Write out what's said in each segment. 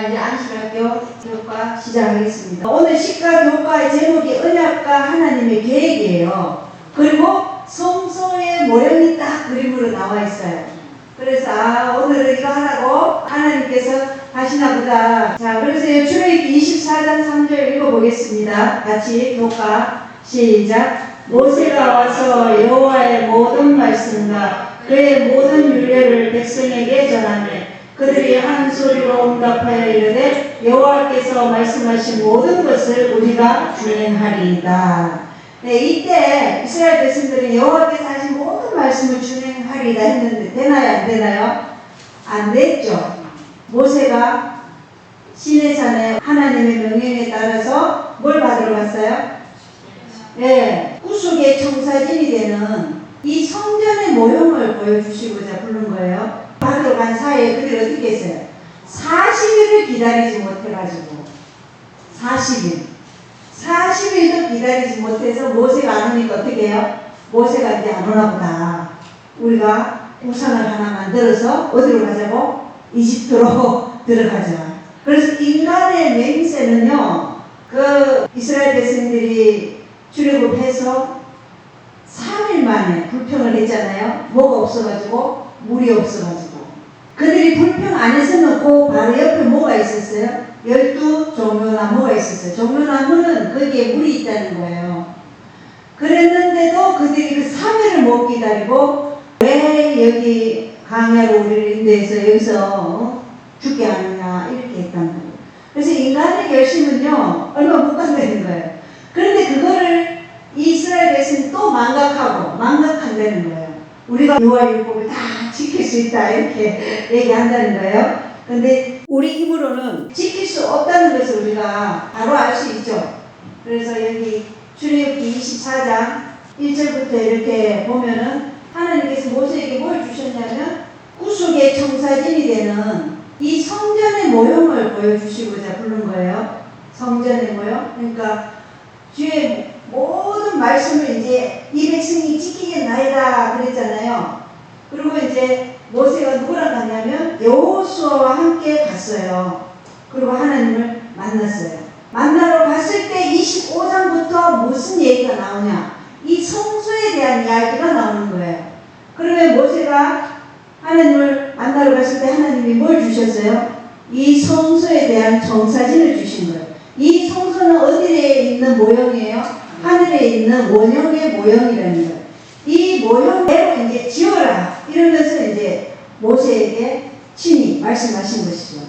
자, 이제 안식학교 교과 시작하겠습니다. 오늘 시가 교과의 제목이 언약과 하나님의 계획이에요. 그리고 성소의 모형이 딱 그림으로 나와 있어요. 그래서 오늘은 이거 하라고 하나님께서 하시나 보다. 자, 그래서 출애굽기 24장 3절 읽어보겠습니다. 같이 교과 시작. 모세가 와서 여호와의 모든 말씀과 그의 모든 율례를 백성에게 전하매 그들이 한 소리로 응답하여 이르되 여호와께서 말씀하신 모든 것을 우리가 준행하리이다. 네, 이때 이스라엘 백성들이 여호와께서 하신 모든 말씀을 준행하리이다 했는데 되나요? 안 되나요? 안 됐죠. 모세가 시내산에 하나님의 명령에 따라서 뭘 받으러 갔어요? 네, 구속의 청사진이 되는 이 성전의 모형을 보여주시고자 부른 거예요. 받으러 간 사이에 그들이 어떻게 했어요? 40일을 기다리지 못해가지고 40일도 기다리지 못해서 모세가 안 오니까 어떻게 해요? 모세가 이제 안 오나 보다. 우리가 우상을 하나 만들어서 어디로 가자고? 이집트로 들어가자. 그래서 인간의 맹세는요, 그 이스라엘 백성들이 출애굽해서 3일 만에 불평을 했잖아요. 뭐가 없어가지고? 물이 없어가지고. 그들이 불평 안에서는 그 바로 옆에 뭐가 있었어요? 12종려나무가 있었어요. 종려나무는 거기에 물이 있다는 거예요. 그랬는데도 그들이 그 3일을 못 기다리고 왜 여기 광야로 우리를 인도해서 여기서 죽게 하느냐 이렇게 했다는 거예요. 그래서 인간의 결심은요 얼마 못 간다는 거예요. 그런데 그거를 이스라엘 백성이 또 망각한다는 거예요. 우리가 유아율법을 다 지킬 수 있다 이렇게 얘기한다는 거예요. 근데 우리 힘으로는 지킬 수 없다는 것을 우리가 바로 알 수 있죠. 그래서 여기 출애굽기 24장 1절부터 이렇게 보면은 하나님께서 모세에게 뭘 주셨냐면 구속의 청사진이 되는 이 성전의 모형을 보여주시고자 부른 거예요. 성전의 모형. 그러니까 주의 모든 말씀을 이제 이 백성이 지키겠나이다 그랬잖아요. 그리고 이제 모세가 누구랑 갔냐면 여호수아와 함께 갔어요. 그리고 하나님을 만났어요. 만나러 갔을 때 25장부터 무슨 얘기가 나오냐? 이 성소에 대한 이야기가 나오는 거예요. 그러면 모세가 하나님을 만나러 갔을 때 하나님이 뭘 주셨어요? 이 성소에 대한 청사진을 주신 거예요. 이 성소는 어디에 있는 모형이에요? 하늘에 있는 원형의 모형이라는 거예요. 이 모형대로 이제 지어라 이러면서 이제 모세에게 친히 말씀하신 것이죠.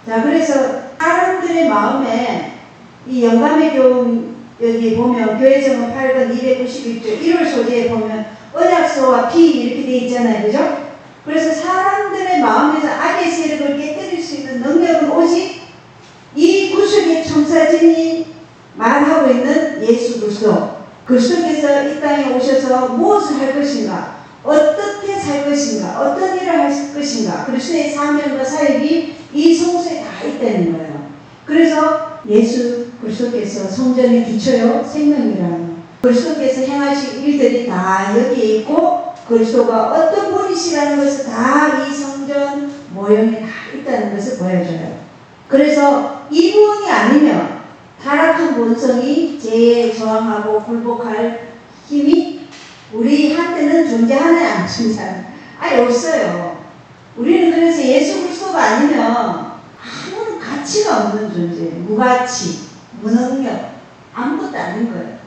자, 그래서 사람들의 마음에 이 영감의 교훈 여기 보면 교회정원 8권 291조 1월 소재에 보면 언약서와 피 이렇게 돼 있잖아요. 그죠? 그래서 사람들의 마음에서 악의 세력을 깨뜨릴 수 있는 능력은 오직 이 구속의 청사진이 말하고 있는 예수 그리스도께서 이 땅에 오셔서 무엇을 할 것인가, 어떻게 살 것인가, 어떤 일을 할 것인가, 그리스도의 사명과 사역이 이 성소에 다 있다는 거예요. 그래서 예수 그리스도께서 성전의 기초요 생명이라는 그리스도께서 행하실 일들이 다 여기에 있고 그리스도가 어떤 분이시라는 것을 다 이 성전 모형에 다 있다는 것을 보여줘요. 그래서 이분이 아니면 타락한 본성이 죄에 저항하고 굴복할 힘이 우리한테는 존재하나요? 안 존재하나요? 아예 없어요. 우리는 그래서 예수 그리스도가 아니면 아무런 가치가 없는 존재, 무가치, 무능력, 아무것도 아닌 거예요.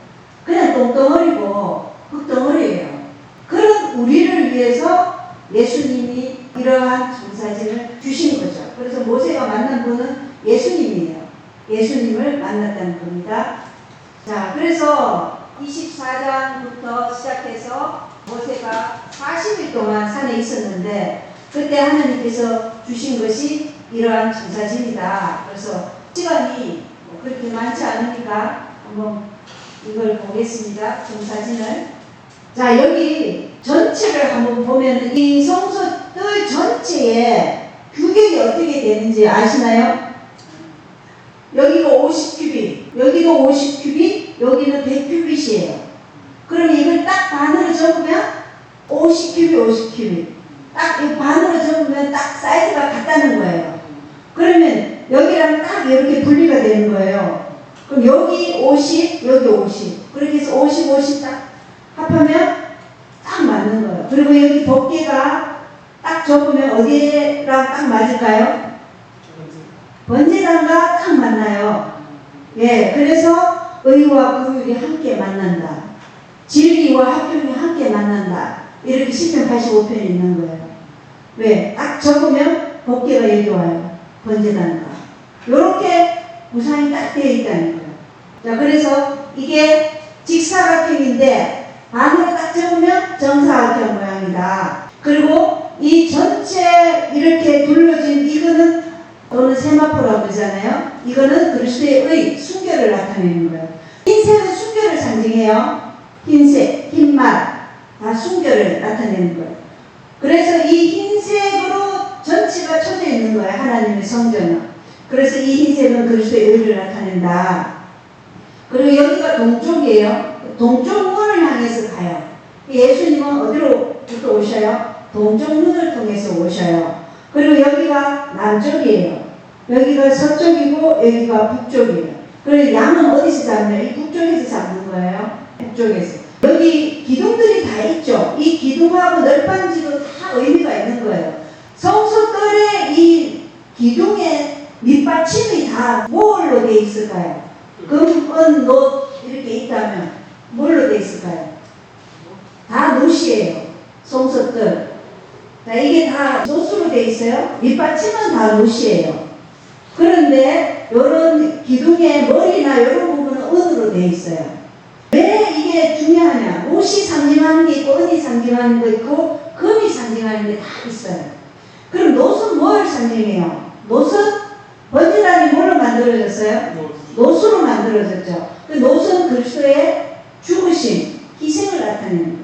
그냥 똥덩어리고 흙덩어리예요. 그런 우리를 위해서 예수님이 이러한 청사진을 주신 거죠. 그래서 모세가 만난 분은 예수님이에요. 예수님을 만났다는 겁니다. 자, 그래서 24장부터 시작해서 모세가 40일 동안 산에 있었는데 그때 하나님께서 주신 것이 이러한 청사진이다. 그래서 시간이 그렇게 많지 않으니까 한번 이걸 보겠습니다. 청사진을. 자, 여기 전체를 한번 보면 이 성소들 전체에 규격이 어떻게 되는지 아시나요? 여기가 50큐빅, 여기도 50큐빅, 여기는 100큐빅이에요. 그럼 이걸 딱 반으로 접으면 50큐빅, 50큐빅. 딱 이 반으로 접으면 딱 사이즈가 같다는 거예요. 그러면 여기랑 딱 이렇게 분리가 되는 거예요. 그럼 여기 50, 여기 50. 그렇게 해서 50, 50 딱 합하면 딱 맞는 거예요. 그리고 여기 덮개가 딱 접으면 어디랑 딱 맞을까요? 번제단과 딱 만나요. 예, 그래서 의와 긍휼이 함께 만난다. 진리와 합경이 함께 만난다. 이렇게 시편 85편에 있는 거예요. 왜? 딱 접으면 덮개가 여기 와요. 번제단과. 요렇게 구상이 딱 되어 있다는 거예요. 자, 그래서 이게 직사각형인데 반으로 딱 접으면 정사각형 모양이다. 그리고 이 전체 이렇게 둘러진 이거는 또는 세마포라고 그러잖아요. 이거는 그리스도의 의, 순결을 나타내는 거예요. 흰색은 순결을 상징해요. 흰색, 흰말 다 순결을 나타내는 거예요. 그래서 이 흰색으로 전체가 쳐져 있는 거예요. 하나님의 성전은. 그래서 이 흰색은 그리스도의 의를 나타낸다. 그리고 여기가 동쪽이에요. 동쪽 문을 향해서 가요. 예수님은 어디로부터 오셔요? 동쪽 문을 통해서 오셔요. 그리고 여기가 남쪽이에요. 여기가 서쪽이고 여기가 북쪽이에요. 그리고 양은 어디서 잡나요? 이 북쪽에서 잡는 거예요. 북쪽에서. 여기 기둥들이 다 있죠. 이 기둥하고 널빤지도 다 의미가 있는 거예요. 성소뜰에 이 기둥의 밑받침이 다 뭘로 돼 있을까요? 금, 은, 노 이렇게 있다면 뭘로 돼 있을까요? 다 노시예요. 성소뜰. 자, 이게 다 노수로 돼 있어요. 밑받침은 다 노시예요. 그런데 이런 기둥의 머리나 이런 부분은 은으로 돼 있어요. 왜 이게 중요하냐? 노시 상징하는 게 있고 은이 상징하는 거 있고 금이 상징하는 게 다 있어요. 그럼 노수는 뭘 상징해요? 노수는 번제단이 뭘로 만들어졌어요? 노수로 만들어졌죠. 그 노수는 그리스도의 죽으심, 희생을 나타내는 거예요.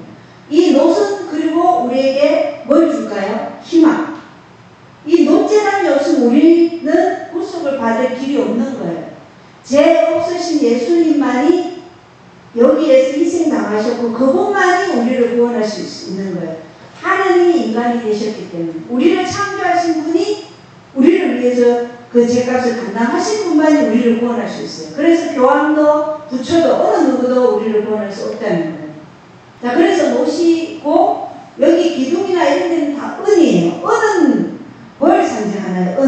이 노수는 그리고 우리에게 뭘 줄까요? 희망. 이 노제단이 없으면 우리는 구속을 받을 길이 없는 거예요. 죄 없으신 예수님만이 여기에서 희생당하셨고 그분만이 우리를 구원하실 수 있는 거예요. 하나님이 인간이 되셨기 때문에 우리를 창조하신 분이 우리를 위해서 그 죄값을 감당하신 분만이 우리를 구원할 수 있어요. 그래서 교황도 부처도 어느 누구도 우리를 구원할 수 없다는 거예요. 자, 그래서 노시고 여기 기둥이나 이런 데는 다 은이에요. 은은 뭘 상징하나요?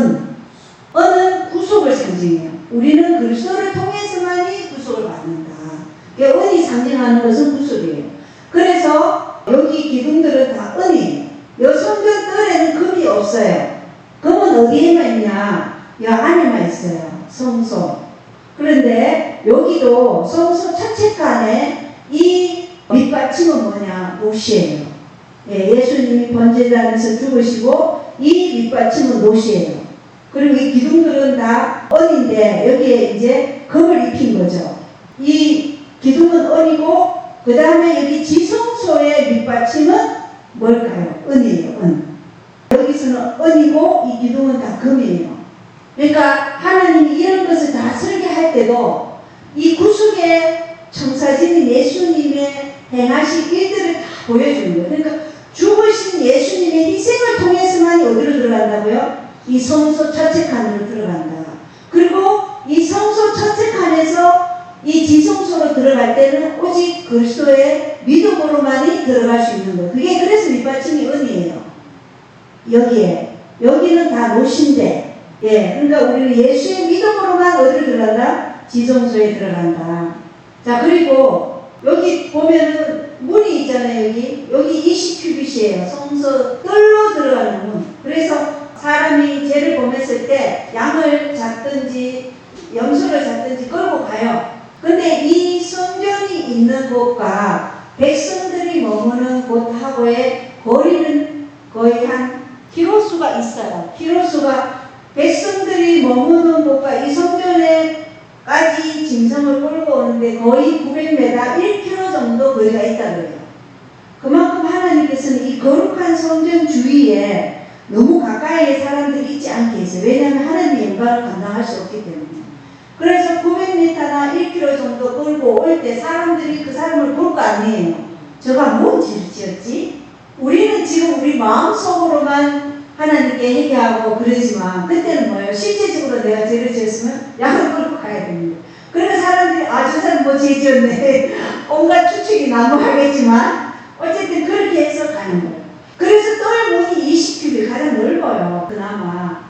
은은 구속을 상징해요. 우리는 그리스도를 통해서만이 구속을 받는다. 그러니까 은이 상징하는 것은 구속이에요. 그래서 여기 기둥들은 다 은이에요. 이 성전뜰에는 금이 없어요. 금은 어디에만 있냐? 이 안에만 있어요. 성소. 그런데 여기도 성소 차체간에 이 밑받침은 뭐냐? 노시예요. 예, 예수님이 번제단에서 죽으시고 이 밑받침은 노시예요. 그리고 이 기둥들은 다 은인데 여기에 이제 금을 입힌 거죠. 이 기둥은 은이고 그 다음에 여기 지성소의 밑받침은 뭘까요? 은이에요. 은. 여기서는 은이고 이 기둥은 다 금이에요. 그러니까 하나님이 이런 것을 다 설계할 때도 이 구속의 청사진인 예수님의 행하신 일들을 다 보여주는 거예요. 그러니까 죽으신 예수님의 희생을 통해서만이 어디로 들어간다고요? 이 성소 차체칸으로 들어간다. 그리고 이 성소 차체칸에서 이 지성소로 들어갈 때는 오직 그리스도의 믿음으로만이 들어갈 수 있는 거예요. 그게 그래서 밑받침이 은이에요. 여기는 다 노신데, 예, 그러니까 우리는 예수의 믿음으로만 어디로 들어간다? 지성소에 들어간다. 자, 그리고 여기 보면은 문이 있잖아요. 여기 20큐빗이에요. 성소 뜰로 들어가는 문. 그래서 사람이 죄를 범했을 때 양을 잡든지 염소를 잡든지 끌고 가요. 근데 이 성전이 있는 곳과 백성들이 머무는 곳하고의 거리는 거의 한 키로수가 있어요. 키로수가 백성들이 머무는 곳과 이 성전에까지 짐승을 끌고 오는데 거의 900m, 1km 정도 거리가 있다고 해요. 그만큼 하나님께서는 이 거룩한 성전 주위에 너무 가까이에 사람들이 있지 않게 했어요. 왜냐하면 하나님의 영광을 감당할 수 없기 때문에. 그래서 900m나 1km 정도 끌고 올 때 사람들이 그 사람을 볼 거 아니에요. 저가 뭔 죄를 지었지? 우리는 지금 우리 마음속으로만 하나님께 회개하고 그러지만 그때는 뭐예요? 실제적으로 내가 죄를 지었으면 약을 끌고 가야 됩니다. 그러니까 사람들이 저 사람 뭐 죄 지었네 온갖 추측이 난무하겠지만 어쨌든 그렇게 해서 가는 거예요. 그래서 뜰 문이 20큐빅 가장 넓어요. 그나마.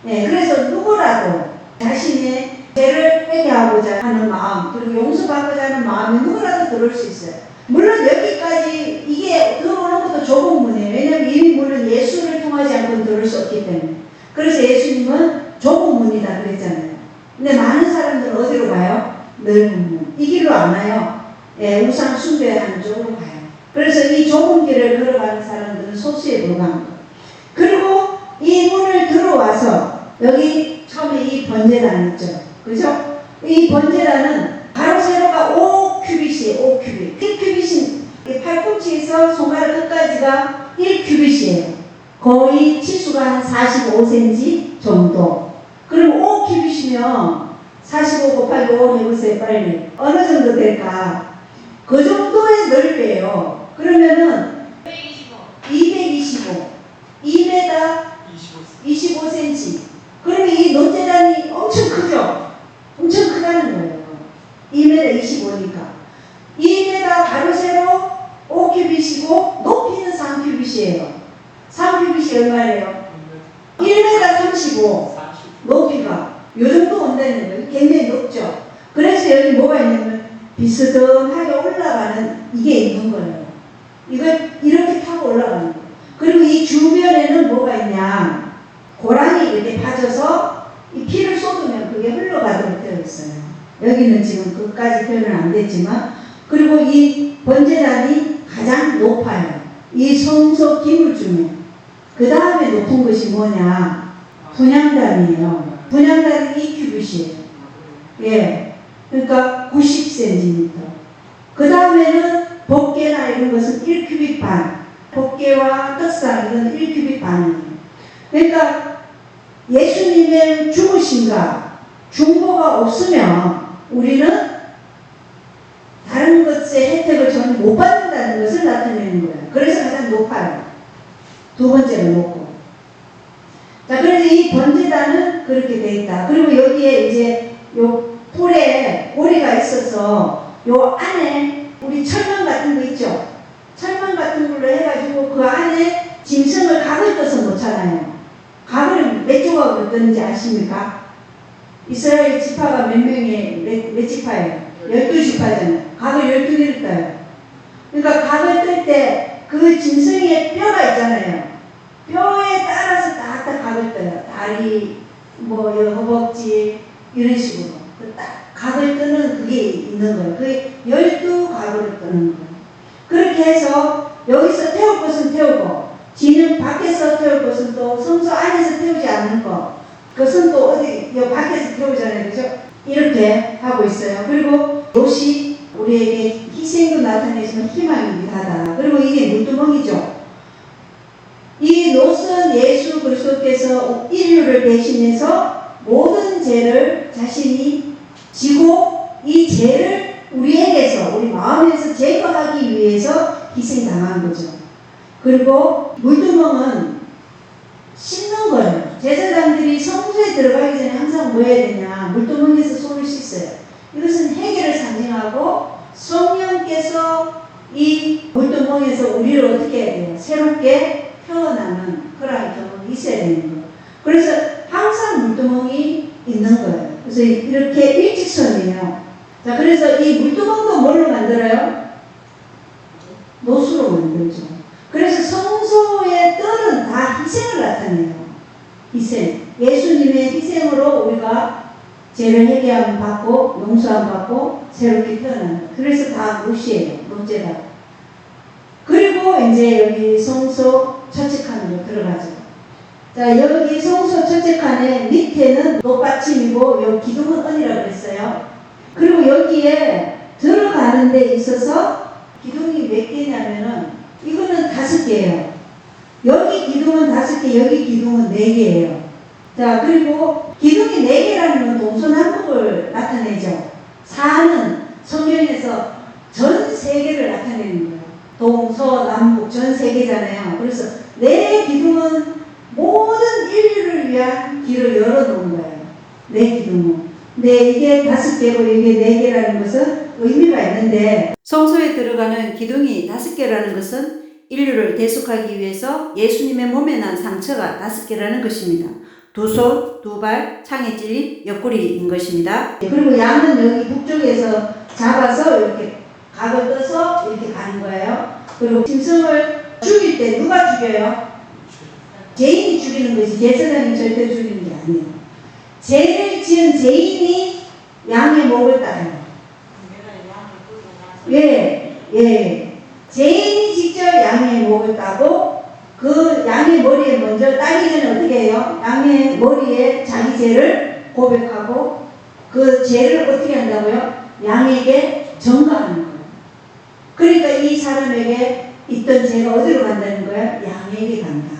네, 그래서 누구라도 자신의 죄를 회개하고자 하는 마음 그리고 용서받고자 하는 마음이 누구라도 들어올 수 있어요. 물론 여기까지 이게 들어오는 것도 좁은 문이에요. 왜냐하면 이 문은 예수를 통하지 않고는 들어올 수 없기 때문에. 그래서 예수님은 좁은 문이다 그랬잖아요. 근데 많은 사람들은 어디로 가요? 넓은 문. 이 길로 안 와요. 예, 우상 숭배하는 쪽으로 가요. 그래서 이 좁은 길을 걸어가는 사람들은 소수에 불과한 거예요. 그리고 이 문을 들어와서 여기 처음에 이 번제단 있죠. 그죠? 이 번제단은 가로 세로가 5큐빗이에요. 5큐빗. 1큐빗은 팔꿈치에서 손가락 끝까지가 1큐빗이에요. 거의 치수가 한 45cm 정도. 그럼 5큐빗이면 45 곱하기 5 해보세요. 빨리. 어느 정도 될까? 그 정도의 넓이에요. 그러면은 225 2m 25cm. 그러면 이 논제단이 엄청 크죠? 엄청 크다는 거예요. 2m 25니까. 2m 가로 세로 5큐빗이고 높이는 3큐빗이에요. 3큐빗이 얼마예요? 1m 35 높이가 요 정도 온다는 거예요. 굉장히 높죠? 그래서 여기 뭐가 있냐면 비스듬하게 올라가는 이게 있는 거예요. 이걸 이렇게 타고 올라가는 거예요. 그리고 이 주변에는 뭐가 있냐? 고랑이 이렇게 파져서 이 피를 쏟으면 그게 흘러가도록 되어 있어요. 여기는 지금 그까지 표현은 안 됐지만, 그리고 이 번제단이 가장 높아요. 이 성소 기물 중에. 그 다음에 높은 것이 뭐냐? 분향단이에요. 분향단은 2큐빗이에요. 예. 그러니까 90cm. 그 다음에는 법궤나 이런 것은 1큐빗 반. 법궤와 떡상 이건 1큐빗 반이에요. 그러니까 예수님의 죽으심과 중보가 없으면 우리는 다른 것의 혜택을 전혀 못 받는다는 것을 나타내는 거예요. 그래서 가장 높아요. 두 번째로 높고. 자, 그래서 이 번제단은 그렇게 돼 있다. 그리고 여기에 이제 요 뿔에 고리가 있어서 요 안에 우리 철망 같은 거 있죠? 철망 같은 걸로 해가지고 그 안에 짐승을 각을 떠서 놓잖아요. 각을 몇 조각으로 뜨는지 아십니까? 이스라엘 지파가 몇 명의, 몇 지파예요? 12지파잖아요. 각을 12개를 떠요. 그러니까 각을 뜰 때 그 짐승의 뼈가 있잖아요. 뼈에 따라서 딱딱 각을 떠요. 다리, 뭐, 허벅지, 이런 식으로. 딱 각을 뜨는 그게 있는 거예요. 그게 12각으로 뜨는 거예요. 그렇게 해서 여기서 태울 것은 태우고, 지는 밖에서 태울 것은 또 성소 안에서 태우지 않는 것. 그것은 또 어디, 여 밖에서 태우잖아요. 그죠? 이렇게 하고 있어요. 그리고 롯이 우리에게 희생도 나타내지만 희망이기도 하다. 그리고 이게 물두멍이죠. 이 롯은 예수 그리스도께서 인류를 대신해서 모든 죄를 자신이 지고 이 죄를 우리에게서, 우리 마음에서 제거하기 위해서 희생당한 거죠. 그리고 물두멍은 씻는 거예요. 제사장들이 성소에 들어가기 전에 항상 뭐 해야 되냐? 물두멍에서 손을 씻어요. 이것은 회개를 상징하고 성령께서 이 물두멍에서 우리를 어떻게 해야 돼요? 새롭게 표현하는 그런 경험이 있어야 되는 거예요. 그래서 항상 물두멍이 있는 거예요. 그래서 이렇게 일직선이에요. 자, 그래서 이 물두멍도 뭘로 만들어요? 노수로 만들죠. 그래서 성소의 뜰은 다 희생을 나타내요. 희생. 예수님의 희생으로 우리가 죄를 회개함 받고 용서함 받고 새롭게 태어난다. 그래서 다 롯이에요. 롯제다. 그리고 이제 여기 성소 첫째 칸으로 들어가죠. 자, 여기 성소 첫째 칸에 밑에는 놋받침이고 요 기둥은 은이라고 그랬어요. 그리고 여기에 들어가는 데 있어서 기둥이 몇 개냐면은 이거는 5개예요. 여기 기둥은 5개, 여기 기둥은 4개예요. 자, 그리고 기둥이 4개라는 건 동서남북을 나타내죠. 4는 성경에서 전 세계를 나타내는 거예요. 동서남북 전 세계잖아요. 그래서 4 기둥은 내 기둥. 근데 이게 5개고 이게 4개라는 것은 의미가 있는데 성소에 들어가는 기둥이 5개라는 것은 인류를 대속하기 위해서 예수님의 몸에 난 상처가 5개라는 것입니다. 2손, 2발, 창에 찔린 옆구리인 것입니다. 그리고 양은 여기 북쪽에서 잡아서 이렇게 각을 떠서 이렇게 가는 거예요. 그리고 짐승을 죽일 때 누가 죽여요? 죄인이 죽이는 것이 제사장이 절대 죽이는 게 아니에요. 죄를 지은 죄인이 양의 목을 따요. 예. 죄인이 직접 양의 목을 따고 그 양의 머리에 먼저 따기 전에 어떻게 해요? 양의 머리에 자기 죄를 고백하고 그 죄를 어떻게 한다고요? 양에게 전가하는 거예요. 그러니까 이 사람에게 있던 죄가 어디로 간다는 거야? 양에게 간다.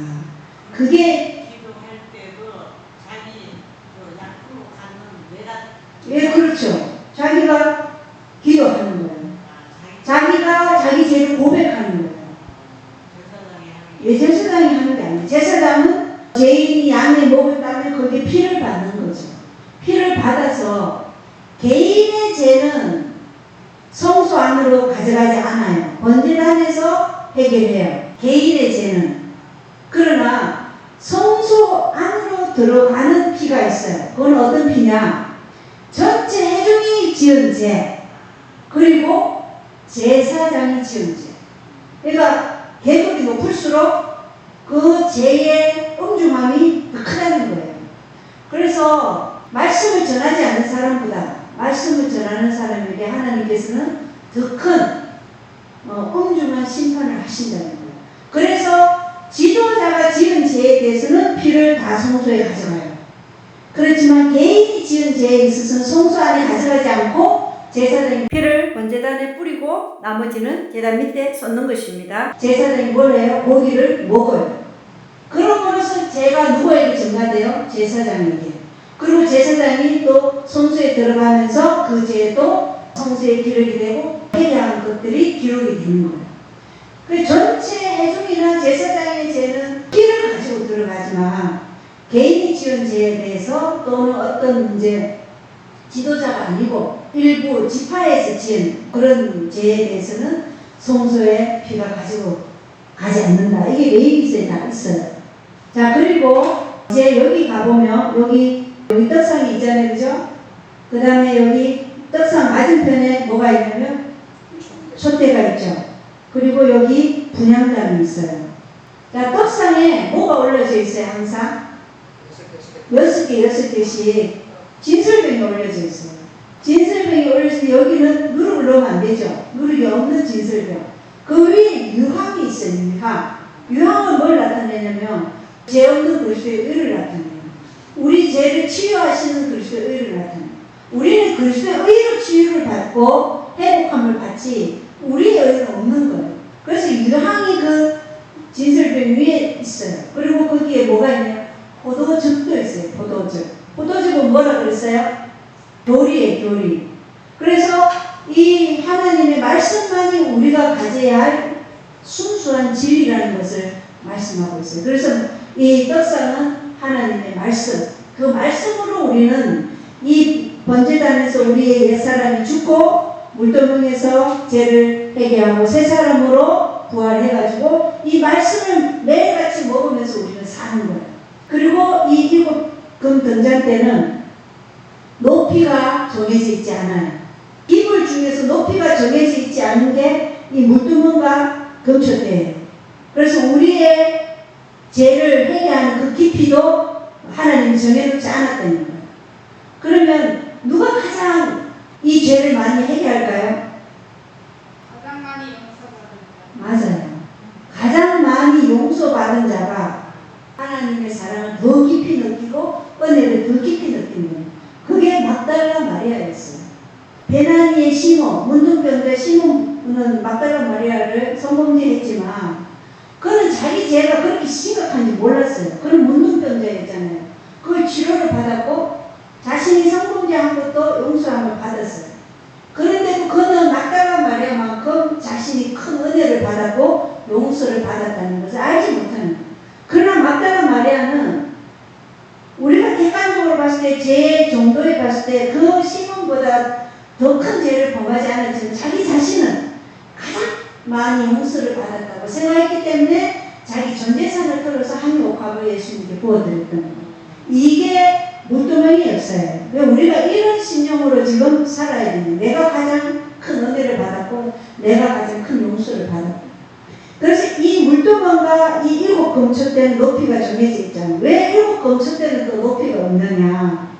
그게 기도할 때도 자기 그 약으로 가는 외다. 예, 그렇죠. 자기가 기도하는 거예요. 자기가 자기 죄를 고백하는 거예요. 예, 제사장이 하는 게 아니에요. 제사장은 죄인이 양의 목을 따면 거기에 피를 받는 거죠. 피를 받아서 개인의 죄는 성소 안으로 가져가지 않아요. 번제단에서 해결해요. 개인의 죄는. 그러나 성소 안으로 들어가는 피가 있어요. 그건 어떤 피냐? 전체 회중이 지은 죄, 그리고 제사장이 지은 죄. 그러니까 계급이 높을수록 그 죄의 엄중함이 더 크다는 거예요. 그래서 말씀을 전하지 않는 사람보다 말씀을 전하는 사람에게 하나님께서는 더 큰 엄중한 심판을 하신다는 거예요. 그래서 지도자가 지은 죄에 대해서는 피를 다 성소에 가져가요. 그렇지만 개인이 지은 죄에 있어서는 성소 안에 가져가지 않고 제사장이 피를 번제단에 뿌리고 나머지는 제단 밑에 쏟는 것입니다. 제사장이 뭘 해요? 고기를 먹어요. 그러므로서 죄가 누구에게 전가돼요? 제사장에게. 그리고 제사장이 또 성소에 들어가면서 그 죄도 성소에 기록이 되고 회개한 것들이 기록이 되는 거예요. 그 전체 회중이나 제사장의 죄는 피를 가지고 들어가지만 개인이 지은 죄에 대해서 또는 어떤 문제 지도자가 아니고 일부 지파에서 지은 그런 죄에 대해서는 성소에 피가 가지고 가지 않는다. 이게 레위기서에 다 있어요. 자, 그리고 이제 여기 가보면 여기 떡상이 있잖아요. 그죠? 그 다음에 여기 떡상 맞은편에 뭐가 있냐면 촛대가 있죠. 그리고 여기 분향단이 있어요. 자, 떡상에 뭐가 올려져 있어요? 항상 6개씩 진설병이 올려져 있어요. 진설병이 올려져 있는데 여기는 누룩을 넣으면 안 되죠. 누룩이 없는 진설병. 그 위에 유황이 있어요. 유황은 뭘 나타내냐면 죄 없는 그리스도의 의를 나타내요. 우리 죄를 치유하시는 그리스도의 의를 나타내요. 우리는 그리스도의 의로 치유를 받고 회복함을 받지 우리의 의는 없는 거예요. 그래서 유황이 그 진설병 위에 있어요. 그리고 거기에 뭐가 있냐? 포도즙도 있어요. 포도즙은 뭐라 그랬어요? 교리예요, 교리. 그래서 이 하나님의 말씀만이 우리가 가져야 할 순수한 진리라는 것을 말씀하고 있어요. 그래서 이 떡상은 하나님의 말씀. 그 말씀으로 우리는 이 번제단에서 우리의 옛사람이 죽고 물도명에서 죄를 회개하고 새 사람으로 부활해가지고 이 말씀을 매일같이 먹으면서 우리는 사는 거예요. 그리고 이 7금 등잔 때는 높이가 정해져 있지 않아요. 이불 중에서 높이가 정해져 있지 않은 게 이 물두멍과 금초대예요. 그래서 우리의 죄를 회개하는 그 깊이도 하나님이 정해놓지 않았다는 거예요. 그러면 누가 가장 이 죄를 많이 회개할까요? 가장 많이 용서받은 자. 맞아요. 가장 많이 용서받은 자가 하나님의 사랑을 더 깊이 느끼고 은혜를 더 깊이 느끼는 거예요. 그게 막달라 마리아였어요. 베나니의 시몬, 문둥병자의 시몬은 막달라 마리아를 성범죄했지만 그는 자기 죄가 그렇게 심각한지 몰랐어요. 그는 문둥병자였잖아요. 그걸 치료를 받았고 자신이 성범죄한 것도 용서함을 받았어요. 그런데도 그는 막달라 마리아만큼 자신이 큰 은혜를 받았고 용서를 받았다는 것을 알지 못하는 거예요. 그러나 막달라 마리아는 우리가 우리가 객관적으로 봤을 때 죄 정도에 봤을 때 그 시몬보다 더 큰 죄를 범하지 않았지만 자기 자신은 가장 많이 용서를 받았다고 생각했기 때문에 자기 전 재산을 털어서 한 옥합을 예수님께 부어드렸던 거예요. 이게 물두멍이었어요. 왜 우리가 이런 심령으로 지금 살아야 되는, 내가 가장 큰 은혜를 받았고 내가 가장 큰 용서를 받았고. 그래서 이 물두멍과 이 일곱 금초대는 높이가 정해져 있잖아요. 왜 일곱 금초대는 또 높이가 없느냐?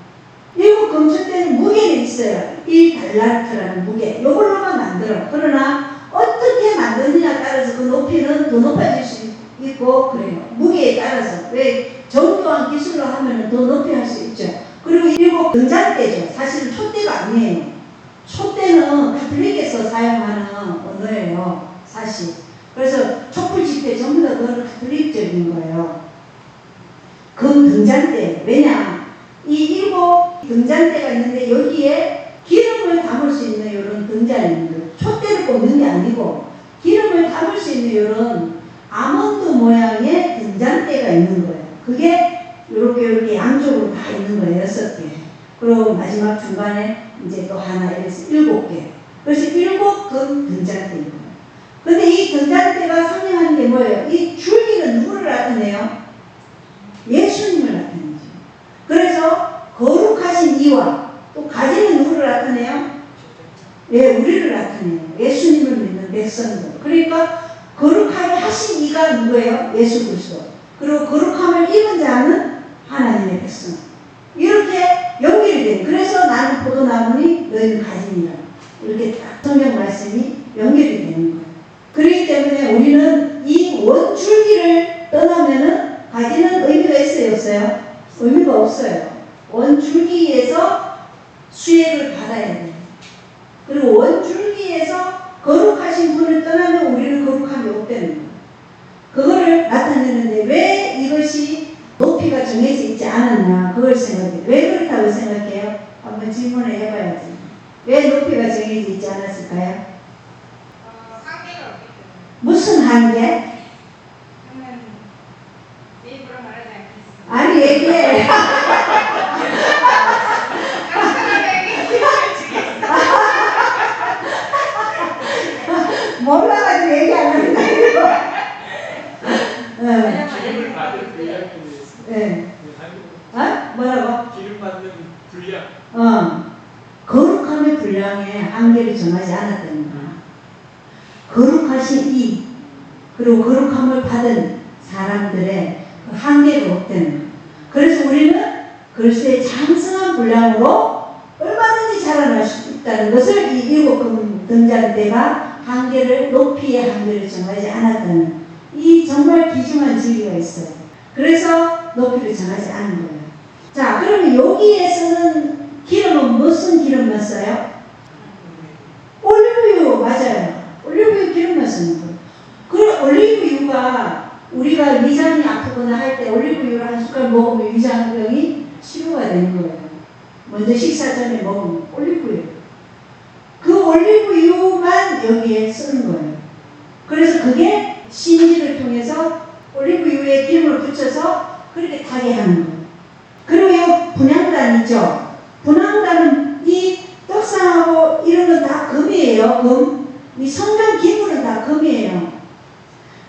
일곱 금초대는 무게는 있어요. 1달란트라는 무게. 이걸로만 만들어. 그러나 어떻게 만드느냐에 따라서 그 높이는 더 높아질 수 있고 그래요. 무게에 따라서. 왜 정교한 기술로 하면 더 높이 할 수 있죠. 그리고 일곱 등잔대죠. 사실은 촛대가 아니에요. 촛대는 가톨릭에서 사용하는 언어예요. 사실. 그래서 촛불 집회 전부 다 그건 가톨릭적인 거예요. 금 등잔대. 왜냐? 이 일곱 등잔대가 있는데 여기에 기름을 담을 수 있는 이런 등잔입니다. 촛대를 꽂는 게 아니고 기름을 담을 수 있는 이런 아몬드 모양의 등잔대가 있는 거예요. 그게 이렇게 양쪽으로 다 있는 거예요. 6개. 그리고 마지막 중간에 이제 또 하나 이래서 7개. 그래서 7금 등잔대인 거예요. 근데 이 등잔대가 상징하는 게 뭐예요? 이 줄기는 누구를 나타내요? 예수님을 나타내죠. 그래서 거룩하신 이와 또 가지는 누구를 나타내요? 예, 우리를 나타내요. 예수님을 믿는 백성들. 그러니까 거룩하게 하신 이가 누구예요? 예수 그리스도. 그리고 거룩함을 입은 자는 하나님의 백성. 이렇게 연결이 돼요. 그래서 나는 포도나무니 너희는 가지니라. 이렇게 딱 성경 말씀이 연결이 되는 거예요. 그렇기 때문에 우리는 이 원줄기를 떠나면은 가지는 의미가 있어요, 없어요? 의미가 없어요. 원줄기에서 수액을 받아야 돼요. 그리고 원줄기에서 거룩하신 분을 떠나면 우리는 거룩함이 없다는 거예요. 그거를 나타내는데 왜 이것이 높이가 정해져 있지 않았나 그걸 생각해요. 왜 그렇다고 생각해요? 한번 질문을 해봐야지. 왜 높이가 정해져 있지 않았을까요? 한계가 없기 때문에. 무슨 한계? 저는 내 입으로 말하지 않겠습니다. 아니 얘기해. 몰라가지고 얘기 안 한다 이거. 기름을 받는 분량에 대해서. 네. 어? 뭐라고? 기름 받는 분량. 거룩함의 분량에 한계를 정하지 않았다는 거야. 거룩하신 이, 그리고 거룩함을 받은 사람들의 그 한계가 없다는 거야. 그래서 우리는 글쎄 장성한 분량으로 얼마든지 자라날 수 있다는 것을 이 일곱 등잔대가 한계를, 높이의 한계를 정하지 않았다는 이 정말 귀중한 진리가 있어요. 그래서 높이를 정하지 않은 거예요. 자, 그러면 여기에서는 기름은 무슨 기름만 써요? 올리브유, 맞아요. 올리브유 기름만 쓰는 거예요. 그 올리브유가 우리가 위장이 아프거나 할 때 올리브유를 한 숟갈 먹으면 위장병이 치료가 되는 거예요. 먼저 식사 전에 먹으면 올리브유. 그 올리브유만 여기에 쓰는 거예요. 그래서 그게 심지를 통해서 올리브유에 기름을 붙여서 그렇게 타게 하는 거예요. 그리고 이 분향단 있죠? 분향단은 이 떡상하고 이런 건 다 금이에요. 금. 이 성경 기물은 다 금이에요.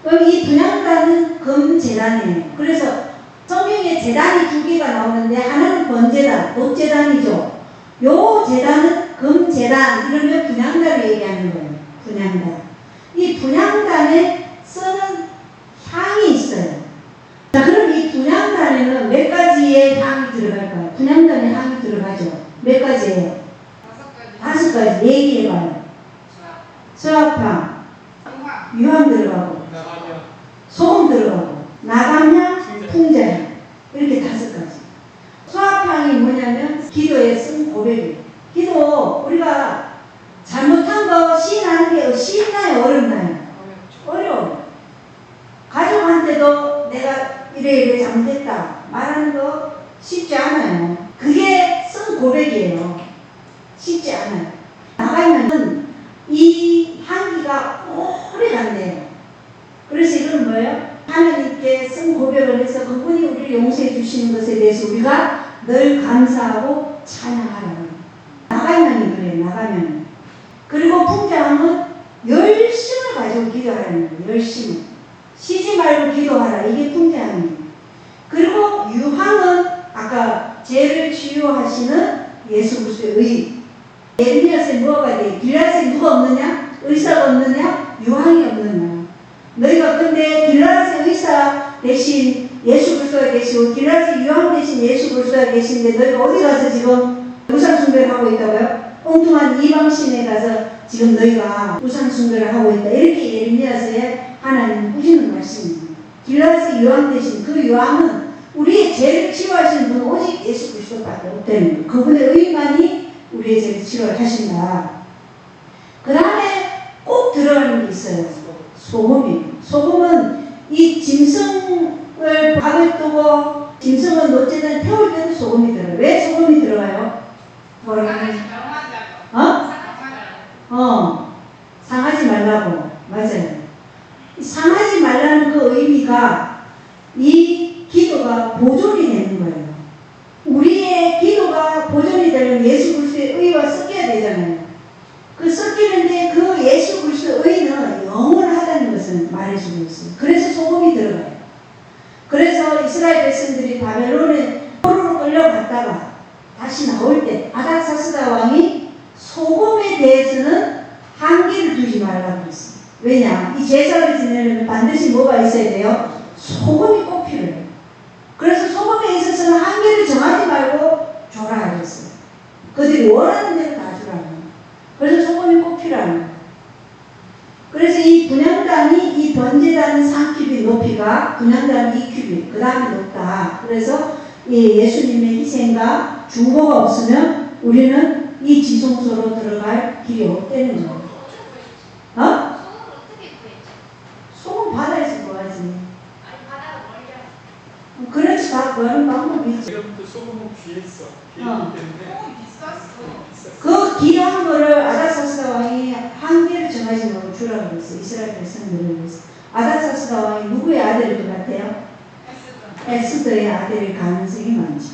그럼 이 분향단은 금 제단이에요. 그래서 성경에 제단이 2개가 나오는데 하나는 번제단, 번제단이죠. 요 제단은 금 제단, 이러면 분향단을 얘기하는 거예요. 분향단. 이 분향단에 쓰는 향이 있어요. 자, 그럼 이 분향단에는 몇 가지의 향이 들어갈까요? 분향단에 향이 들어가죠. 몇 가지예요? 5가지. 5가지. 얘기해봐요. 수압향, 유황 들어가고, 나가면 소금 들어가고, 나감향, 풍자향. 이렇게 5가지. 수압향이 뭐냐면 기도에 쓴 고백이에요. 기도, 우리가 잘못한 거 시인하는 게 쉽나요? 어렵나요? 어려워요. 가족한테도 내가 이래 잘못했다 말하는 거 쉽지 않아요. 그게 쓴 고백이에요. 쉽지 않아요. 나가면 이 향기가 오래 간대요. 그래서 이건 뭐예요? 하나님께 쓴 고백을 해서 그분이 우리를 용서해 주시는 것에 대해서 우리가 늘 감사하고 찬양하라. 나가면 그래, 나가면. 그리고 풍자함은 열심을 가지고 기도하라는 거예요. 열심. 쉬지 말고 기도하라. 이게 풍자함이에요. 그리고 유황은 아까 죄를 치유하시는 예수 그리스도의 의. 예레미야서에 뭐가 돼? 길라앗에 누가 없느냐? 의사가 없느냐? 유황이 없느냐? 너희가 근데 길라앗의 의사 대신 예수 그리스도가 계시고 길라앗의 유황 대신 예수 그리스도가 계신데 너희가 어디 가서 지금 우상 숭배를 하고 있다고요? 엉뚱한 이방신에 가서 지금 너희가 우상 숭배를 하고 있다. 이렇게 예레미야서에 하나님 부시는 말씀입니다. 길라앗의 유황 대신 그 유황은 우리의 죄를 치유하시는 분은 오직 예수 그리스도밖에 없다는 거예요. 그분의 의만이 우리의 죄를 치료하신다. 그 다음에 꼭 들어가는 게 있어요. 소금이에요. 소금은 이 짐승을 밥을 뜨고 짐승은 노제단 태울 때도 소금이 들어가요. 왜 소금이 들어가요? 뭐라고? 상하지 말라고. 맞아요. 상하지 말라는 그 의미가 이 기도가 보존이 되는 거예요. 우리의 기도가 보존이 되면 예수 그리스도의 의와 섞여야 되잖아요. 그 섞이는데 그 예수 그리스도의 의는 영원하다는 것을 말해주고 있어요. 그래서 소금이 들어가요. 그래서 이스라엘 백성들이 바벨론에 포로로 끌려갔다가 다시 나올 때 아닥사스다 왕이 소금에 대해서는 한계를 두지 말라고 했어요. 왜냐? 이 제사를 지내려면 반드시 뭐가 있어야 돼요? 소금이 꼭 필요해요. 그래서 소금에 있어서는 한계를 정하지 말고 줘라 그랬어요. 그들이 원하는 대로 다 주라고. 그래서 소금이 꼭 필요한 거예요. 그래서 이 분향단이 이 번제단은 3큐빗 높이가 분향단이 2큐빗 그 다음에 높다. 그래서 이 예수님의 희생과 중보가 없으면 우리는 이 지성소로 들어갈 길이 없다는 거예요. 어? 소금 바다에서 구하지. 그렇지, 다 구하는 방법이 있지. 지금부터 소금은 귀했어. 귀했기 때문에 그 귀한 거를 아닥사스다 왕이 한계를 정하지 말고 주라고 그랬어요. 이스라엘 백성들을 위해서. 아닥사스다 왕이 누구의 아들일 것 같아요? 에스더의 아들일 가능성이 많죠.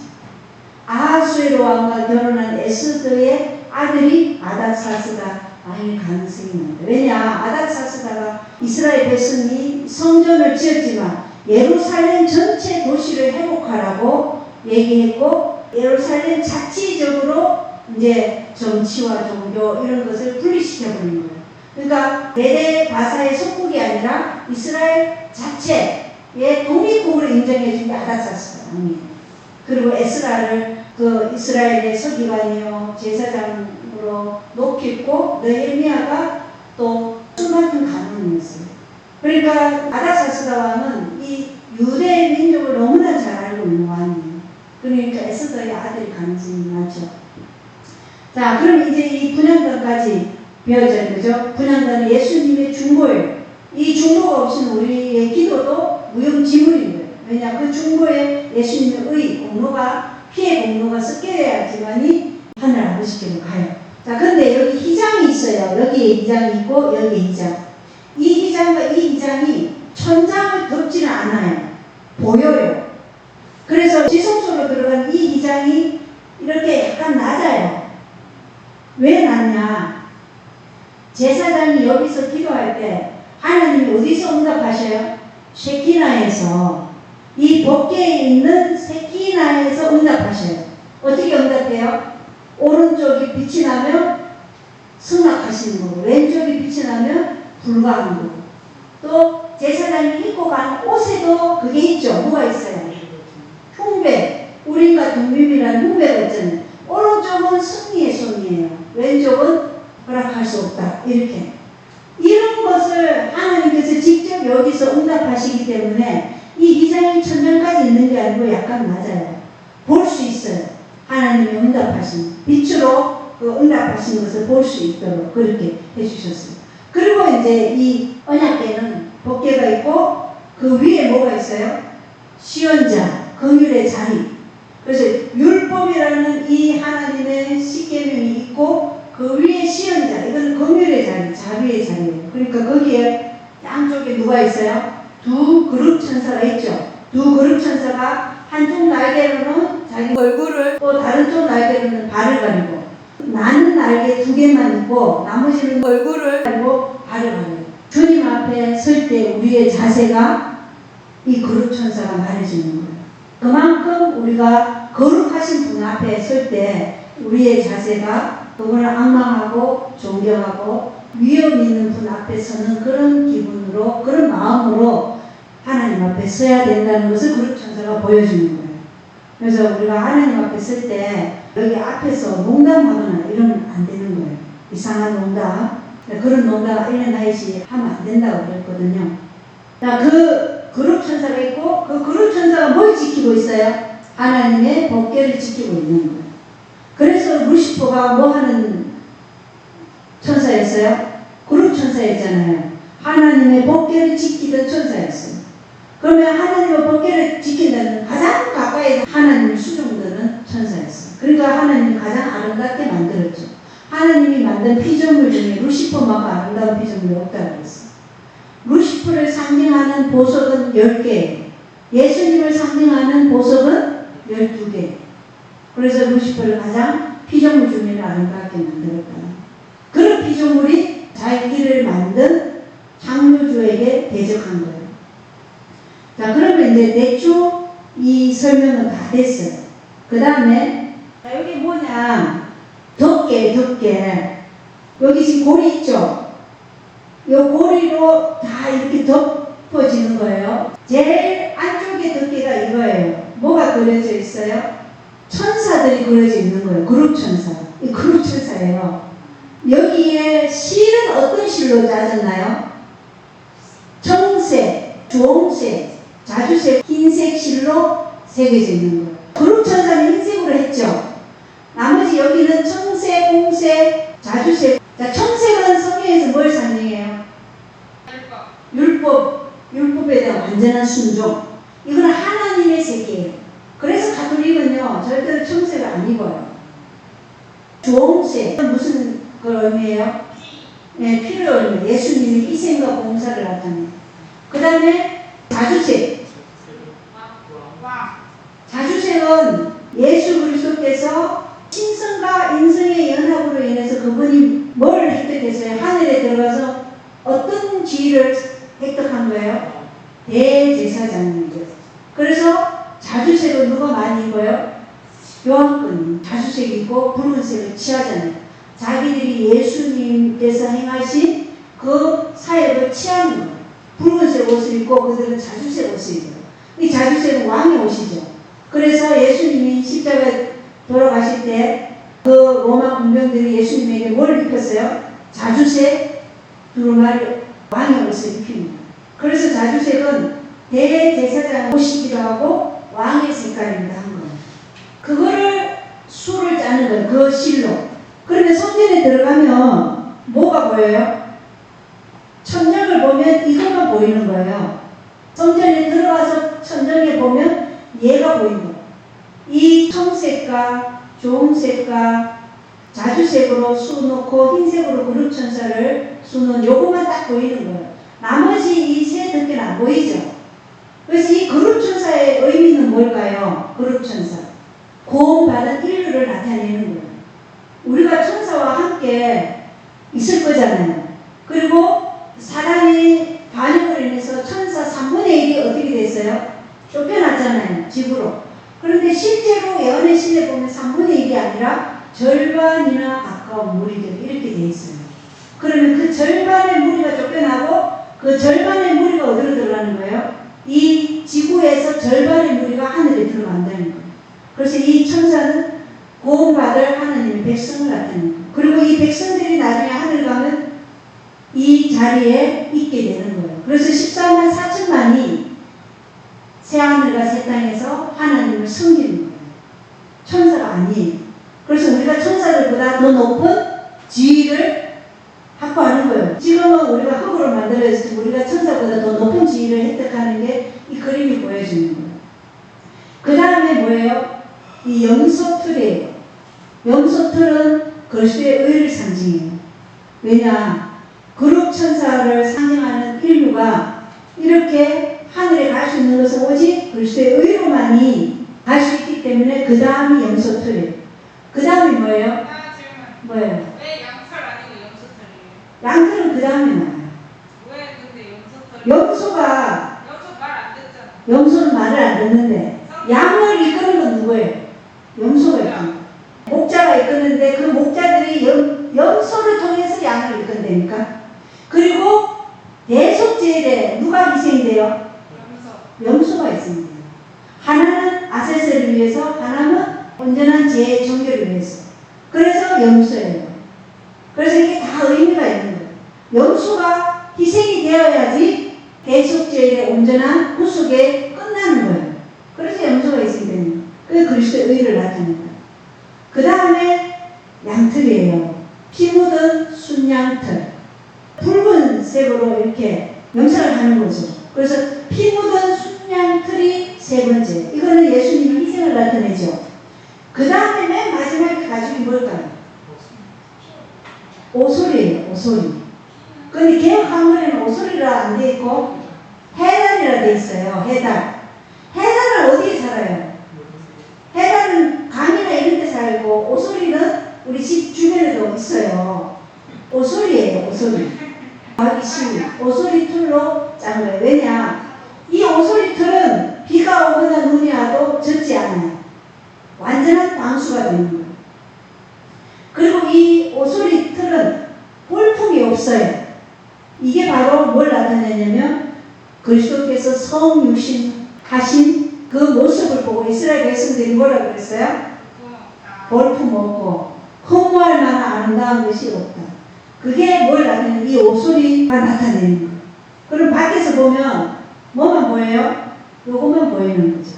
아하수에로 왕과 결혼한 에스더의 아들이 아닥사스다 왕일 가능성이 많다. 왜냐? 아닥사스다가 이스라엘 백성이 성전을 지었지만 예루살렘 전체 도시를 회복하라고 얘기했고 예루살렘 자치적으로 이제 정치와 종교 이런 것을 분리시켜버린 거예요. 그러니까 메데 바사의 속국이 아니라 이스라엘 자체의 독립국으로 인정해준 게 아닥사스다 왕이에요. 그리고 에스라를 그 이스라엘의 서기관이요 제사장으로 높였고 느헤미야가 또 수많은 가문이었어요. 그러니까 아닥사스다 왕은 이 유대 민족을 너무나 잘 알고 있는 왕이에요. 그러니까 에스더의 아들이 가능성이 많죠. 자, 그럼 이제 이 분향단까지 배워져야 되죠. 분향단은 예수님의 중보예요. 이 중보가 없이는 우리의 기도도 무용지물인 거예요. 왜냐, 그 중보에 예수님의 의, 공로가, 피의 공로가 섞여야지만이 하늘 아버지께로 가요. 자, 근데 여기 희장이 있어요. 여기에 희장이 있고, 여기에 희장. 이 희장과 이 희장이 천장을 덮지는 않아요. 보여요. 그래서 지성소로 들어간 이 희장이 이렇게 약간 낮아요. 왜 낮냐? 제사장이 여기서 기도할 때 하나님이 어디서 응답하셔요? 쉐키나에서, 이 법궤에 있는 쉐키나에서 응답하셔요. 어떻게 응답해요? 오른쪽이 빛이 나면 승낙하시는 거고, 왼쪽이 빛이 나면 불가하는 거고, 또 제사장이 입고 가는 옷에도 그게 있죠. 뭐가 있어요? 흉배, 우리가 둠빔이라는 흉배가 있잖아요. 오른쪽은 승리의 손이에요. 왼쪽은 허락할 수 없다. 이렇게. 이런 것을 하나님께서 직접 여기서 응답하시기 때문에 이 희장이 천장까지 있는 게 아니고 약간 낮아요. 볼 수 있어요. 하나님의 응답하신, 빛으로 그 응답하신 것을 볼 수 있도록 그렇게 해주셨어요. 그리고 이제 이 언약궤는 법궤가 있고 그 위에 뭐가 있어요? 시언자, 긍휼의 자리. 그래서 율법이라는 이 하나님의 십계명이 있고 그 위에 시언자, 이건 긍휼의 자리, 자비의 자리예요. 그러니까 거기에 양쪽에 누가 있어요? 두 그룹 천사가 있죠. 두 그룹 천사가 한쪽 날개로는 자기 얼굴을 또 다른 쪽 날개로는 발을 가리고 나는 날개 2개만 있고 나머지는 얼굴을 가리고 발을 가리고 주님 앞에 설 때 우리의 자세가 이 거룩천사가 말해주는 거예요. 그만큼 우리가 거룩하신 분 앞에 설 때 우리의 자세가 그분을 악망하고 존경하고 위험 있는 분 앞에 서는 그런 기분으로 그런 마음으로 하나님 앞에 서야 된다는 것을 거룩천사가 보여주는 거예요. 그래서 우리가 하나님 앞에 설 때 여기 앞에서 농담하거나 이러면 안 되는 거예요. 이상한 농담, 그런 농담 일어나야지 하면 안 된다고 그랬거든요. 자, 그 거룩천사가 있고 그 거룩천사가 뭘 지키고 있어요? 하나님의 법궤를 지키고 있는 거예요. 그래서 루시퍼가 뭐 하는 천사였어요? 거룩천사였잖아요. 하나님의 법궤를 지키던 천사였어요. 그러면 하나님의 법궤를 지킨다는 가장 가까이 하나님을 수종드는 천사였어요. 그러니까 하나님이 가장 아름답게 만들었죠. 하나님이 만든 피조물 중에 루시퍼만큼 아름다운 피조물이 없다고 그랬어요. 루시퍼를 상징하는 보석은 10개, 예수님을 상징하는 보석은 12개. 그래서 루시퍼를 가장 피조물 중에 아름답게 만들었다. 그런 피조물이 자기를 만든 창조주에게 대적한 거예요. 자, 그러면 이제 대충 이 설명은 다 됐어요. 그 다음에 여기 뭐냐, 덮개. 여기 지금 고리 있죠? 이 고리로 다 이렇게 덮어지는 거예요. 제일 안쪽에 덮개가 이거예요. 뭐가 그려져 있어요? 천사들이 그려져 있는 거예요. 그룹천사. 이 그룹천사예요. 여기에 실은 어떤 실로 짜졌나요? 청색, 주홍색, 자주색, 흰색 실로 새겨져 있는 거예요. 그룹천사는 흰색으로 했죠. 나머지 여기는 청색, 홍색, 자주색. 자, 청색은 성경에서 뭘 상징해요? 율법에 대한 완전한 순종. 이건 하나님의 세계예요. 그래서 가톨릭은요, 절대로 청색을 안 입어요. 주홍색, 무슨 걸 의미해요? 네, 피를 의미해요. 예수님이 희생과 봉사를 나타내요. 그 다음에 자주색. 자주색은 예수 그리스도께서 신성과 인성의 연합으로 인해서 그분이 뭘 획득했어요? 하늘에 들어가서 어떤 지위를 획득한 거예요? 대제사장님이죠. 그래서 자주색은 누가 많이 입어요? 요한권이 자주색이고 붉은색을 취하잖아요. 자기들이 예수님께서 행하신 그 사역을 취하는 거예요. 붉은색 옷을 입고 그들은 자주색 옷을 입어요. 이 자주색은 왕의 옷이죠. 그래서 예수님이 십자가에 돌아가실 때 그 로마 군병들이 예수님에게 뭘 입혔어요? 자주색 두루마리 왕의 옷을 입힙니다. 그래서 자주색은 대제사장 옷이기도 하고 왕의 색깔입니다 한 거예요. 그거를 수를 짜는 거예요. 그 실로. 그런데 성전에 들어가면 뭐가 보여요? 천장을 보면 이것만 보이는 거예요. 성전에 들어가서 천장에 보면 얘가 보이는 거예요. 이 청색과 주홍색과 자주색으로 수놓고 흰색으로 그룹천사를 수놓은 요것만 딱 보이는 거예요. 나머지 이 세 덮개는 안 보이죠. 그래서 이 그룹천사의 의미는 뭘까요? 그룹천사. 구원받은 인류를 나타내는 거예요. 우리가 천사와 함께 있을 거잖아요. 그리고 사람이 반역으로 인해서 천사 3분의 1이 어떻게 됐어요? 쫓겨났잖아요. 지구로. 그런데 실제로 예언의 시대 보면 3분의 1이 아니라 절반이나 가까운 무리들이 이렇게 돼 있어요. 그러면 그 절반의 무리가 쫓겨나고 그 절반의 무리가 어디로 들어가는 거예요? 이 지구에서 절반의 무리가 하늘에 들어간다는 거예요. 그래서 이 천사는 구원받을 하나님의 백성을 나타내는 거예요. 그리고 이 백성들이 나중에 하늘 가면 이 자리에 있게 되는 거예요. 그래서 14만 4천만이 새하늘과 새 땅에서 하나님을 섬기는 거예요. 천사가 아니에요. 그래서 우리가 천사들보다 더 높은 지위를 확보하는 거예요. 지금은 우리가 흙으로 만들어졌을 때 우리가 천사보다 더 높은 지위를 획득하는 게 이 그림이 보여주는 거예요. 그 다음에 뭐예요? 이 염소틀이에요. 염소틀은 그리스도의 의를 상징해요. 왜냐? 그룹 천사를 상징하는 인류가 이렇게 하늘에 갈 수 있는 것은 오직 그리스도의 의로만이 갈 수 있기 양틀이기 때문에 그 다음이 염소틀이에요. 그 다음이 뭐예요? 하나 질문. 뭐예요? 왜 양털 아니고 염소털이에요? 양틀은 그 다음에 나와요. 왜 근데 염소털이? 염소가, 염소 말 안 듣잖아. 염소는 말을 안 듣는데, 양을 이끄는 건 누구예요? 염소가 이끄는 목자가 이끄는데 그 목자들이 염소를 통해서 양을 이끈다니까. 그리고 대속제에 누가 희생이 돼요? 염소. 염소가 있습니다. 하나는 아세세를 위해서, 하나는 온전한 제 정결을 위해서. 그래서 염소예요. 그래서 이게 다 의미가 있는 거예요. 염소가 희생이 되어야지 대속제의 온전한 구속에 끝나는 거예요. 그래서 염소가 있어야 되는 거예요. 그게 그리스도의 의를 나타낸다. 그 다음에 양털이에요. 피 묻은 순양털. 붉은색으로 이렇게 염색을 하는 거죠. 그래서 피 묻은 순양털이 세 번째. 이거는 예수님의 희생을 나타내죠. 그 다음에 맨 마지막에 가죽이 뭘까요? 오소리예요. 오소리. 근데 개혁 한글에는 오소리라 안 돼 있고 해달이라 돼 있어요. 해달. 해달은 어디에 살아요? 해달은 강이나 이런 데 살고 오소리는 우리 집 주변에도 있어요. 오소리예요. 오소리. 하기 쉬운 오소리 툴로 짠 거예요. 왜냐? 이 오소리 툴은 비가 오거나 눈이 와도 젖지 않아요. 완전한 방수가 되는 거예요. 그리고 이 오소리 틀은 볼품이 없어요. 이게 바로 뭘 나타내냐면 그리스도께서 성육신 하신 그 모습을 보고 이스라엘 백성들이 뭐라고 그랬어요? 볼품 없고 허무할 만한 아름다운 것이 없다. 그게 뭘 나타내는, 이 오소리가 나타내는 거예요. 그럼 밖에서 보면 뭐만 보여요? 요것만 보이는 거죠.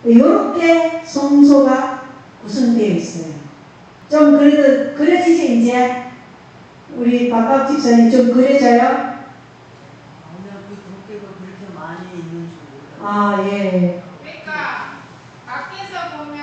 이렇게 성소가 구성되어 있어요. 좀 그래도 그려지죠 이제? 우리 박박 집사님 좀 그려져요? 오늘 그 도깨가 그렇게 많이 있는 줄 몰라요. 아 예. 그러니까 밖에서 보면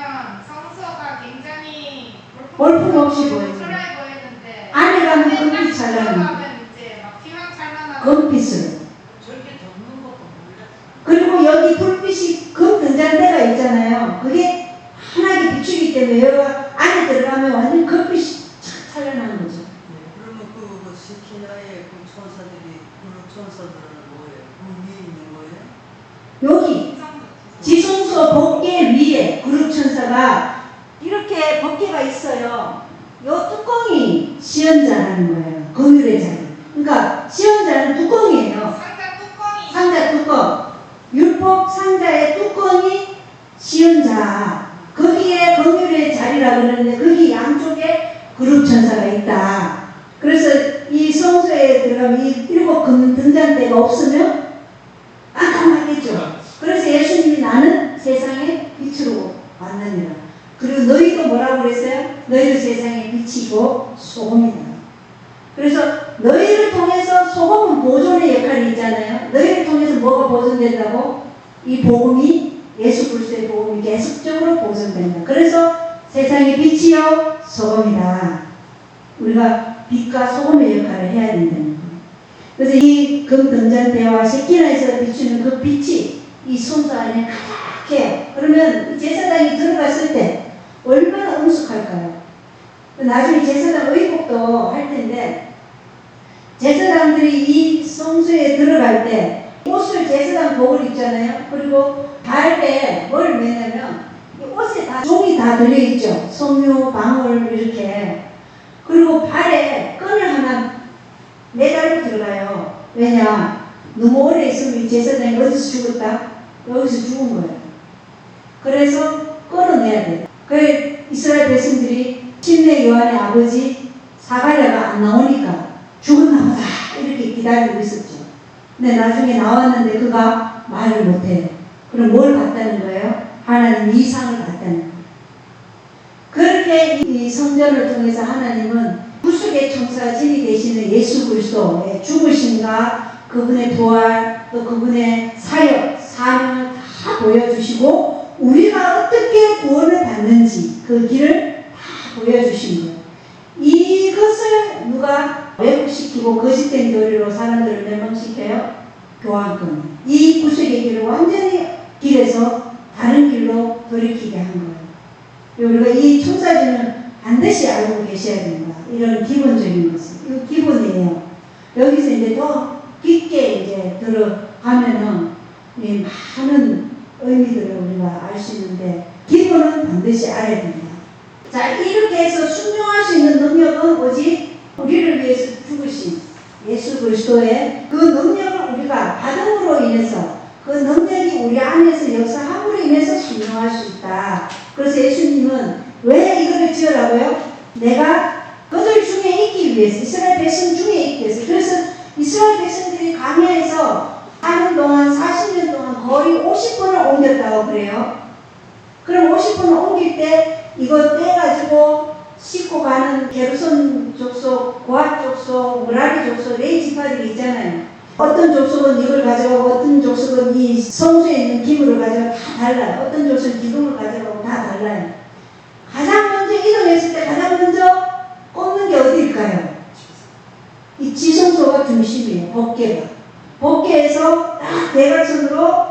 성소가 굉장히 볼품 없이 보여요. 초라해 보이는데 안에 가면 안에 금빛 딱 찬란한 들어가면 이제 막 휘황찬란하고 금빛으로. 저렇게 덮는 것도 몰랐어요. 그리고 여기 불빛이 금 등잔대가 있잖아요. 그게 환하게 비추기 때문에 여기 안에 들어가면 완전 금빛이 착 찬란한 거죠. 네, 그러면 그 시키나의 그 천사들이 그 천사들은 뭐예요? 그 위에 있는 거예요? 여기 지성소 법계 위에 그룹 천사가 이렇게 법계가 있어요. 요 뚜껑이 시연자라는 거예요. 긍휼의 자리. 그러니까 시연자는 뚜껑이에요. 상자 뚜껑이 상자 뚜껑. 율법 상자의 뚜껑이 시연자. 거기에 긍휼의 자리라고 그러는데 거기 양쪽에 그룹 천사가 있다. 그래서 이 성소에 들어가면 이 일곱 금 등잔대가 없으면 깜깜하겠죠. 그래서 예수님이 나는 세상의 빛으로 왔느니라. 그리고 너희도 뭐라고 그랬어요? 너희도 세상의 빛이고 소금이다. 그래서 너희를 통해서 소금은 보존의 역할이 있잖아요. 너희를 통해서 뭐가 보존된다고? 이 복음이 예수 그리스도의 복음이 계속적으로 보존된다. 그래서 세상의 빛이요 소금이다. 우리가 빛과 소금의 역할을 해야 된다는 거예요. 그래서 이 금등잔대와 세키나에서 비추는 그 빛이 이 성소 안에 가득해요. 그러면 이 제사장이 들어갔을 때 얼마나 음숙할까요? 나중에 제사장 의복도 할 텐데 제사장들이 이 성소에 들어갈 때 옷을 제사장 복을 입잖아요. 그리고 발에 뭘 매냐면 이 옷에 다 종이 다 들려있죠. 성묘, 방울 이렇게. 그리고 발에 끈을 하나 매달고 들어가요. 왜냐? 너무 오래 있으면 이 제사장이 어디서 죽었다? 여기서 죽은 거예요. 그래서 끌어내야 돼요. 그 이스라엘 백성들이 침례 요한의 아버지 사가랴가 안 나오니까 죽었나 보다 이렇게 기다리고 있었죠. 근데 나중에 나왔는데 그가 말을 못해요. 그럼 뭘 봤다는 거예요? 하나님 이상을 봤다는 거예요. 그렇게 이 성전을 통해서 하나님은 구속의 청사진이 되시는 예수 그리스도의 죽으심과 그분의 부활 또 그분의 사역, 사명을 다 보여주시고 우리가 어떻게 구원을 받는지 그 길을 다 보여주신 거예요. 이것을 누가 왜곡시키고 거짓된 교리로 사람들을 멸망시켜요? 교황권. 이 구속의 길을 완전히 길에서 다른 길로 돌이키게 한 거예요. 우리가 이 청사진을 반드시 알고 계셔야 된다. 이런 기본적인 것은. 이거 기본이에요. 여기서 이제 더 깊게 이제 들어가면은 이 많은 의미들을 우리가 알 수 있는데, 기본은 반드시 알아야 된다. 자, 이렇게 해서 순종할 수 있는 능력은 오직 우리를 위해서 죽으신 예수 그리스도의 그 능력을 우리가 받음으로 인해서, 그 능력이 우리 안에서 역사함으로 인해서 순종할 수 있다. 그래서 예수님은 왜 이거를 지으라고요? 내가 그들 중에 있기 위해서, 이스라엘 백성 중에 있기 위해서. 그래서 이스라엘 백성들이 광야에서 하는 동안 40년 동안 거의 50번을 옮겼다고 그래요. 그럼 50번을 옮길 때 이거 떼가지고 싣고 가는 게르손 족속, 고핫 족속, 무라리 족속, 레위 지파들이 있잖아요. 어떤 족속은 이걸 가져가고 어떤 족속은 이 성소에 있는 기물을 가져가고 다 달라요. 어떤 족속은 기둥을 가져가고 다 달라요. 가장 먼저 이동했을 때 가장 먼저 꼽는 게 어디일까요? 이 지성소가 중심이에요. 법궤가. 법궤에서 딱 대각선으로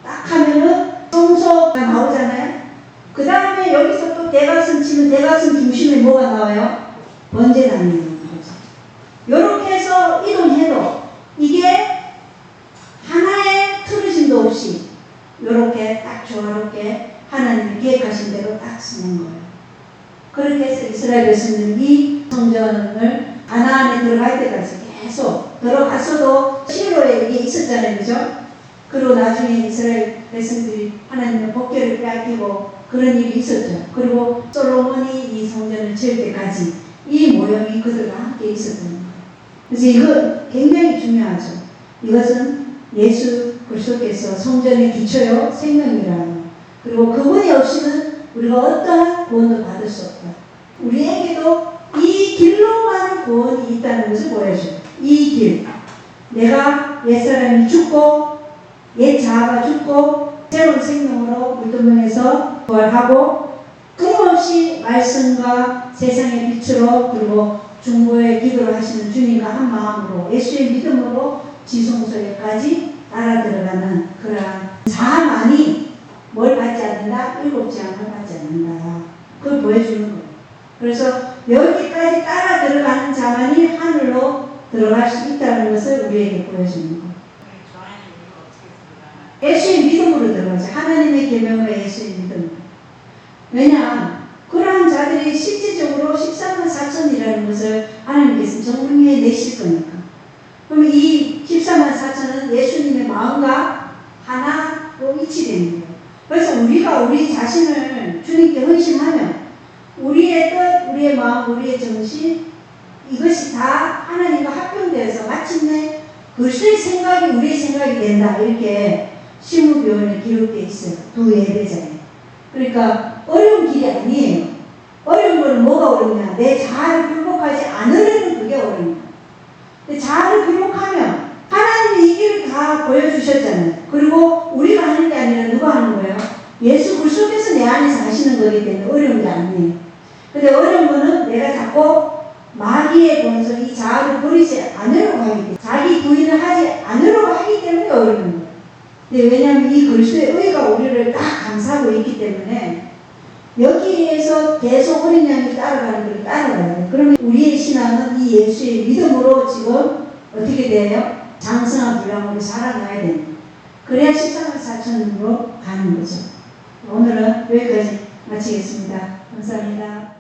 딱 하면은 성소가 나오잖아요. 그 다음에 여기서 또 대각선 치면 대각선 중심에 뭐가 나와요? 번제단이 나오는 거죠. 요렇게 해서 이동해도 이게 하나의 틀어짐도 없이 요렇게 딱 조화롭게 하나님이 계획하신 대로 딱 쓰는 거예요. 그렇게 해서 이스라엘 백성들이 성전을 가나안에 들어갈 때까지 계속 들어갔어도 시로에 이게 있었잖아요. 그죠? 그리고 나중에 이스라엘 백성들이 하나님의 법궤를 빼앗기고 그런 일이 있었죠. 그리고 솔로몬이 이 성전을 지을 때까지 이 모형이 그들과 함께 있었던 거예요. 그래서 이거 굉장히 중요하죠. 이것은 예수 그리스도께서 성전의 기초요 생명이라는 거. 그리고 그분이 없이는 우리가 어떠한 구원도 받을 수 없다. 우리에게도 이 길로만 구원이 있다는 것을 보여줘요. 이 길. 내가 옛사람이 죽고 옛 자아가 죽고 새로운 생명으로 물두멍에서 부활하고 끊임없이 말씀과 세상의 빛으로 그리고 중보의 기도를 하시는 주님과 한 마음으로 예수의 믿음으로 지성소에까지 따라 들어가는 그러한 자만이 뭘 받지 않는다? 일곱 재앙을 받지 않는다. 그걸 보여주는 거예요. 그래서 여기까지 따라 들어가는 자만이 하늘로 들어갈 수 있다는 것을 우리에게 보여주는 거예요. 예수의 믿음으로 들어가죠. 하나님의 계명으로 예수의 믿음으로. 왜냐? 그러한 자들이 실질적으로 14만 4천이라는 것을 하나님께서 정리해 내실 거니까. 그럼 이 14만 4천은 예수님의 마음과 하나로 일치되는 거예요. 그래서 우리가 우리 자신을 주님께 헌신하면 우리의 뜻, 우리의 마음, 우리의 정신 이것이 다 하나님과 합병되어서 마침내 그리스도의 생각이 우리의 생각이 된다. 이렇게 시무교훈에 기록되어 있어요. 두 예배자에. 그러니까 어려운 길이 아니에요. 어려운 거는 뭐가 어렵냐? 내 자아를 굴복하지 않으려는 그게 어려운 거예요. 근데 자아를 굴복하면 하나님이 이 길을 다 보여주셨잖아요. 그리고 우리가 하는 게 아니라 누가 하는 거예요? 예수 그리스도께서 내 안에서 하시는 거기 때문에 어려운 게 아니에요. 근데 어려운 거는 내가 자꾸 마귀의 본성, 이 자아를 버리지 않으려고 하기 때문에, 자기 부인을 하지 않으려고 하기 때문에 어려운 거예요. 근데 왜냐하면 이 그리스도의 의가 우리를 딱 감싸고 있기 때문에 여기에서 계속 어린 양이 따라가는 걸 따라가야 돼요. 그러면 우리의 신앙은 이 예수의 믿음으로 지금 어떻게 돼요? 장성한 분량으로 살아가야 됩니다. 그래야 14만 4천으로 가는 거죠. 오늘은 여기까지 마치겠습니다. 감사합니다.